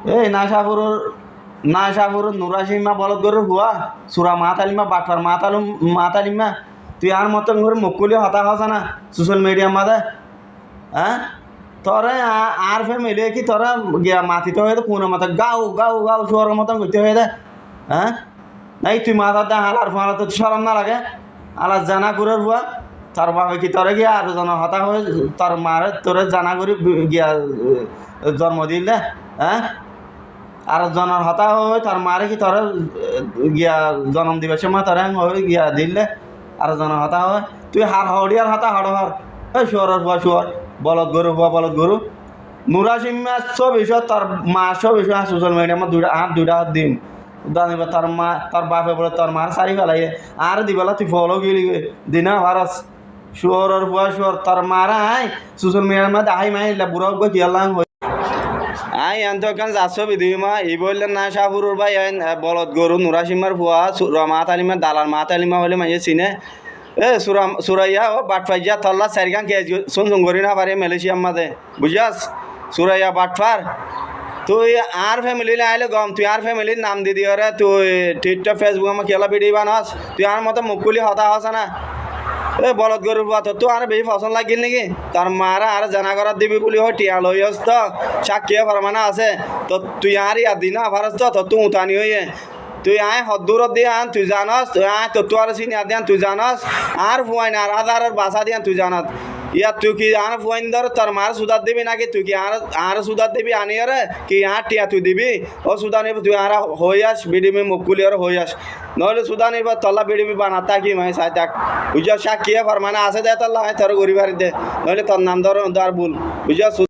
এই নাশাপুর নুরাসিমা বলদ গরুর হুয়া সুরা মাতালিমা বাটফার মাতালিমা তুই আর মতন করে মুকুলি হতা হসা না সোশ্যাল মিডিয়ার মাঝে হ্যাঁ তোরে আর ফ্যামিলি কি তোরা গিয়া মাতিতে হয়ে কোনো মতো গাও গাও গাও শোয়ার মতন করতে হয়ে দে হ্যাঁ নাই তুই মাথার দে হালার ফালা তো সরম না লাগে আলার জানা করার হুয়া তার বাবা কি তোরে গিয়া আর জন হতা হয়ে তোর মারে তোরে জানা করি গিয়া জন্ম দিল দে হ্যাঁ আর জনের হতা হয়ে তার মারে কি তোরে গিয়া জন্ম দিবার সময় তোরে হয়ে গিয়া দিলে আর জনের হতা হয় তুই হার হড়িয়ার হতা হড় হর এই শুয়ারের হুয়া শুয়ার বলদ গরু হুয়া বলদ গরু নুরাসিমা সব বিষয় তার মা সব বিষয় সোশ্যাল মিডিয়া আমার দুইটা হাত দিন জানিবা তার মা তার বাপে বলে তোর মার সারি ফেলাই আর দিবেলা তুই ফলো গেলি দিনা ভারস শুয়ারের হুয়া শুয়ার তার মারা আই সোশ্যাল মিডিয়ার মধ্যে আই মাইলা বুড়া কি আল্লাহ আই এত কান যাচ্ছ বিধিমা ই বললেন না শাহপুরের ভাই বলদ গরু নুরাসিমার ফুয়া মাতালিমা দালার মাতালিমা হলে মাইয়ে চিনে এ সুরাইয়া ও বাটফাইয়া তল্লা চারিগান কে শুন করি না পারে মালয়েশিয়ার মাঝে বুঝাস সুরাইয়া বাটফার তুই আর ফ্যামিলি আইলে গম তুই আর ফ্যামিলির নাম দি দিয়ে রে তুই টিকটক ফেসবুক আমার খেলা ভিডিও বানাস তুই আর মতো মুকুলি হতা হস না এ বলদ গরুর বুয়া তো আর বেশি পছন্দ লাগিল নাকি তার মারা আর জানা করার দিবি বলি হয় টিয়া লই আস তো সাক্ষী ফরমানা আছে তো তুই আর ইয়া দিনা ফারস তো তুই উঠানি হইয়ে তুই আয় হদ্দুরত দিয়ে আন তুই জানস তুই আয় তো আর চিনি দিয়ান তুই জানস আর ফুয়াই না আর আধারের বাসা দিয়ান তুই জানত ইয়ার তুই কি আর ফুয়াইন ধর তোর মার সুদার দিবি নাকি তুই কি আর সুদার দিবি আনি রে কি আর টিয়া তুই দিবি ও সুদা নিবি তুই আর হই আস বিডিবি মুকুলি আর হই আস নহলে সুদা নিব তল্লা বিডিবি বানাতা কি মাই সাই তাক বুঝা সাক্ষী ফরমানা আছে দে তল্লা তোর গরিবার দে নহলে তোর নাম ধর আর ভুল বুঝা